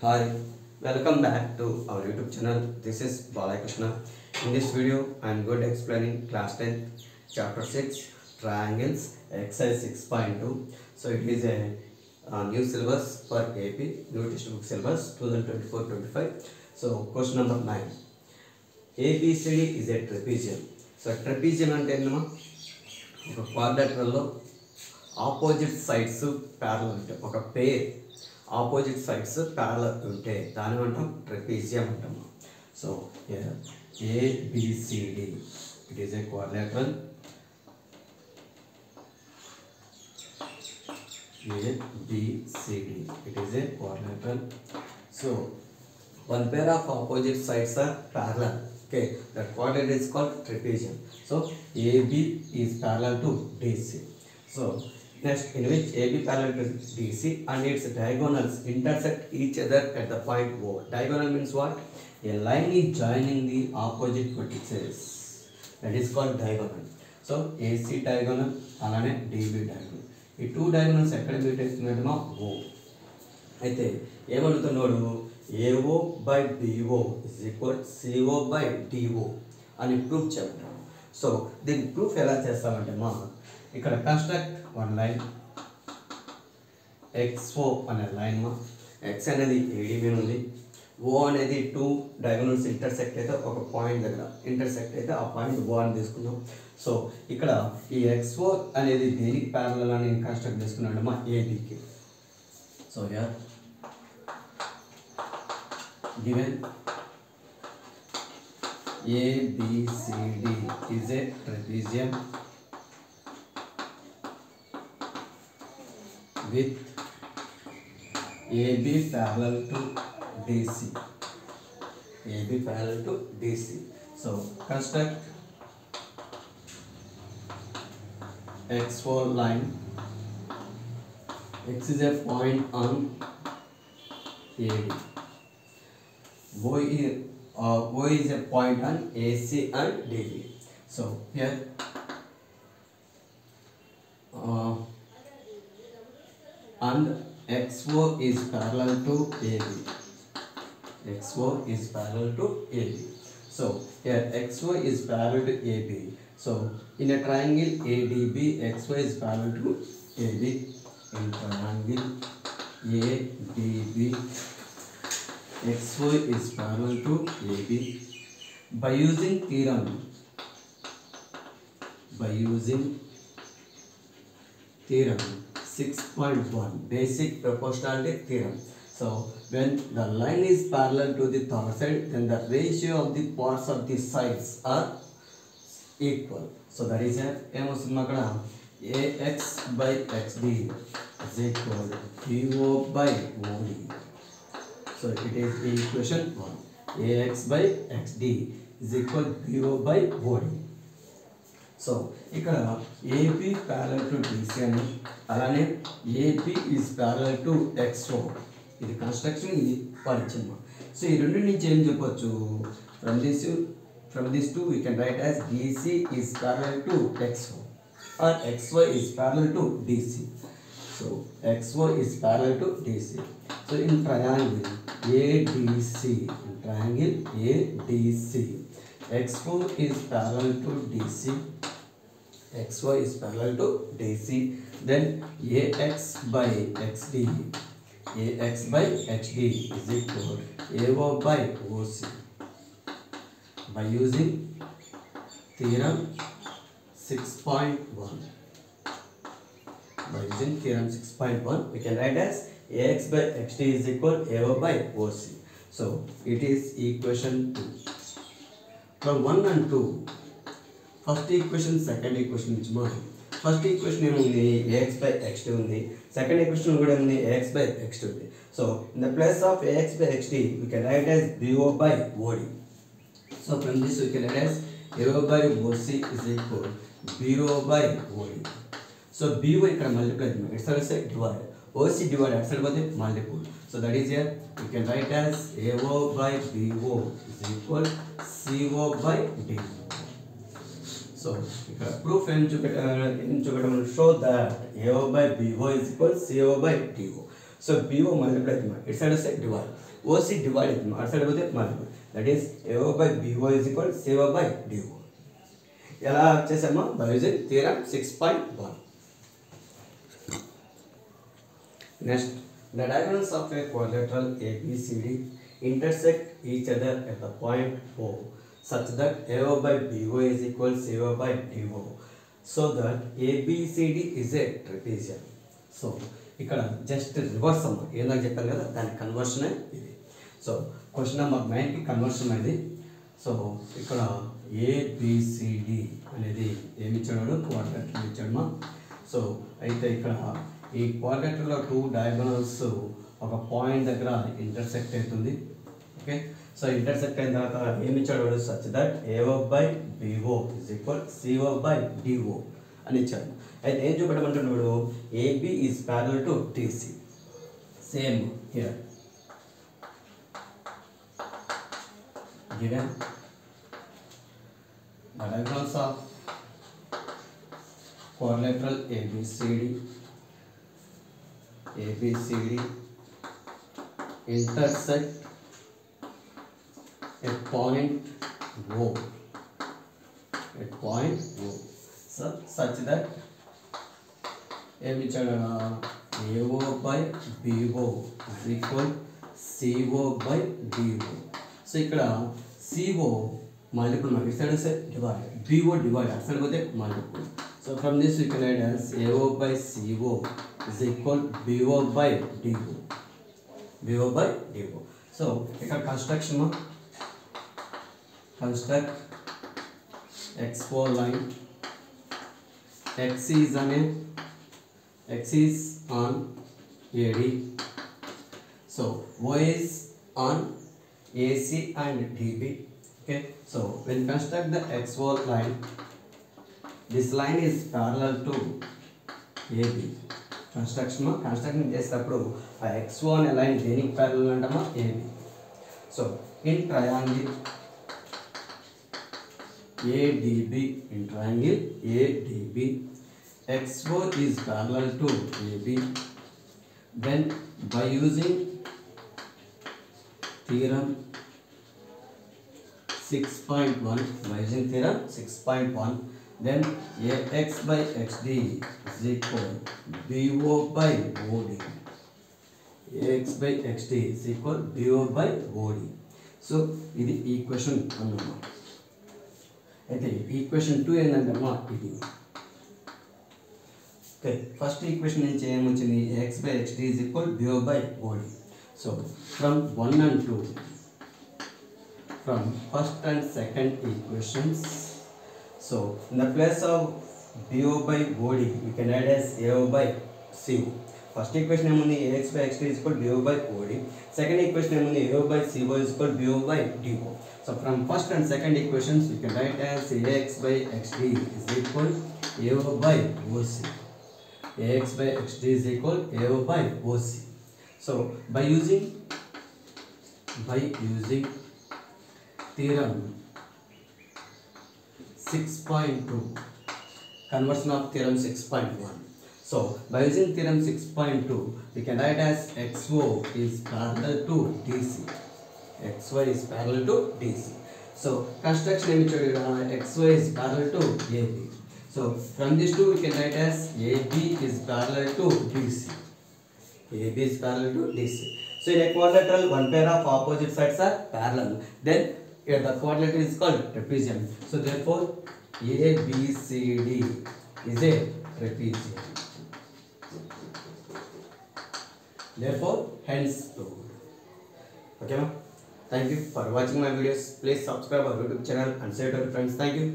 Hi, welcome back to our YouTube channel. This is Balakrishna. In this video, I am going to explaining class 10 chapter 6 triangles exercise 6.2. So it is a new syllabus for AP, new textbook syllabus 2024-25. So question number 9. ABCD is a trapezium. So trapezium అంటే ఏంటమ్మా ఒక క్వాడ్రాటరల్లో opposite sides parallel ఉంటాయి. ఒక పేర్ opposite sides parallel ఉంటే దాని అంటాం trapezium అంటాము. So ABCD it is a quadrilateral ABCD it is a quadrilateral. So one pair of opposite sides are parallel. Okay, that quadrilateral is called trapezium. So AB is parallel to DC. So next, in which AB parallel to DC and its diagonals intersect each other at the point O. Diagonal means what? A line is joining the opposite vertices. That is called diagonal. So AC diagonal alane DB diagonal. ఈ two diagonals ఎక్కడ meet అవుతున్నాడమో O అయితే ఏమడుతున్నాడు AO by BO is equal CO by DO అని proof చెప్తాం. So దీని proof ఎలా చేస్తామంటే మా ఇక్కడ కన్స్ట్రక్ట్ వన్ లైన్ XO అనే లైన్ మా ఎక్స్ అనేది ఏడి మీద ఉంది, ఓ అనేది టూ డయాగోనల్స్ ఇంటర్సెక్ట్ అయితే ఒక పాయింట్ దగ్గర ఇంటర్సెక్ట్ అయితే ఆ పాయింట్ ఓ అని తీసుకున్నాం. సో ఇక్కడ ఈ XO అనేది దేనికి ప్యారలల్ అని కన్స్ట్రక్ట్ చేసుకున్నాడు మా ఏబికి. So here given ABCD is a trapezium with AB parallel to DC. AB parallel to DC. So construct XO line. X is a point on AD. O is a point on AC and DB. So here and XO is parallel to AB. XO is parallel to AB. So here XO is parallel to AB. So in a triangle ADB, XO is parallel to AB. In triangle ADB, XO is parallel to AB. By using theorem 6.1 basic proportionality theorem. So when the line is parallel to the third side, then the ratio of the parts of the sides are equal. So that is AX by XD is equal to BO by OD. So it is equation 1. AX by XD is equal to BO by OD. So ఇక్కడ AB parallel to DC అని అలానే AB is parallel to XO. ఇది construction, ఇది పరిచయం. So ఈ రెండు నుంచి ఏం చెప్పొచ్చు, from this two we can write as DC is parallel to XO or XO is parallel to DC. So XO is parallel to DC. So in triangle ADC, XO is parallel to DC. XO is parallel to DC. Then AX by XD is equal AO by OC. By using theorem 6.1, we can write as AX by XD is equal AO by OC. So it is equation 2. From 1 and 2, first equation, second equation is mine. First equation ఏముంది AX by XD ఉంది, second equation కూడా ఉంది AX by XD ఉంది. So in the place of AX by XD we can write as BO by OD. So from this we can write as AO by OC is equal BO by OD. So BO ఇక్కడ multiply చేద్దాం, it side side divide, OC divide at side పోతే multiple. So that is here we can write as AO by BO is equal CO by DO. So proof show that AO by BO is equal CO by DO. So BO multiply it side say divide. OC divide it side with multiply. That is AO by BO is equal to CO by DO. ఎలా చేసామో by using theorem 6.1. Next, the diagonals of a quadrilateral ABCD intersect each other at the point O such that AO by BO is equal to CO by DO. So that ABCD is a trapezium. So ఇక్కడ just reverse అమ్మ ఏందని చెప్పాను కదా దాని conversion ఇది. So question number 9కి conversion ఇది. So ఇక్కడ ఏబిసిడి అనేది ఏమి ఇచ్చాడు క్వాడ్రాటర్ ఇచ్చాడమ్మా. సో అయితే ఇక్కడ ఈ క్వాడ్రాటర్లో 2 డయాగోనల్స్ ఒక పాయింట్ దగ్గర ఇంటర్సెక్ట్ అవుతుంది. ఓకే, సో ఇంటర్సెక్ట్ అయిన తర్వాత ఏమి ఇచ్చాడు such that AO by BO is equal CO by DO అని ఇచ్చాడు. అయితే ఏం చూపెట్టమంటున్నాడు AB is parallel to DC. Same here given the diagonals of quadrilateral ABCD intersect at point O. So such that AO by BO is equal CO by DO. So ఇక్కడ CO multiple this side is divide, BO divide that side with multiple. So from this we can write as AO by CO is equal BO by DO. So ఇక్కడ construction construct X4 line. X is on AD. So Y is on AC and DB. Okay, so when construct the X4 line, this line is parallel to AB. Construction చేసేటప్పుడు ఆ X1 అనే line దేనికి parallel అంటామా AB. So in triangle ADB, X4 is parallel to AB. Then by using theorem 6.1, then AX by XD is equal BO by OD. AX by XD is equal BO by OD. So ఇది equation 1. అయితే equation 2 ఏంటంటే ఇది. Okay, first equation నుంచి ఏమొచ్చింది x by xd is equal BO by OD. So from 1 and 2, from first and second equations, so in the place of BO by OD we can add as AO by CO. First equation ఏముంది ax by xd is equal BO by OD. Second equation ఏముంది AO by CO is equal BO by DO. So from first and second equations we can write as ax by xd is equal AO by OC. ax by xd is equal AO by OC. So by using theorem 6.2, conversion of theorem 6.1. So by using theorem 6.2 we can write as XO is parallel to DC. XY is parallel to DC. So construction XY is parallel to AB. So from these two we can write as AB is parallel to DC. AB is parallel to DC. So in a quadrilateral, one pair of opposite sides are parallel. Then here the quadrilateral is called trapezium. So therefore ABCD is a trapezium. Therefore hence proved. Okay, ma? Thank you for watching my videos. Please subscribe our YouTube channel and share to your friends. Thank you.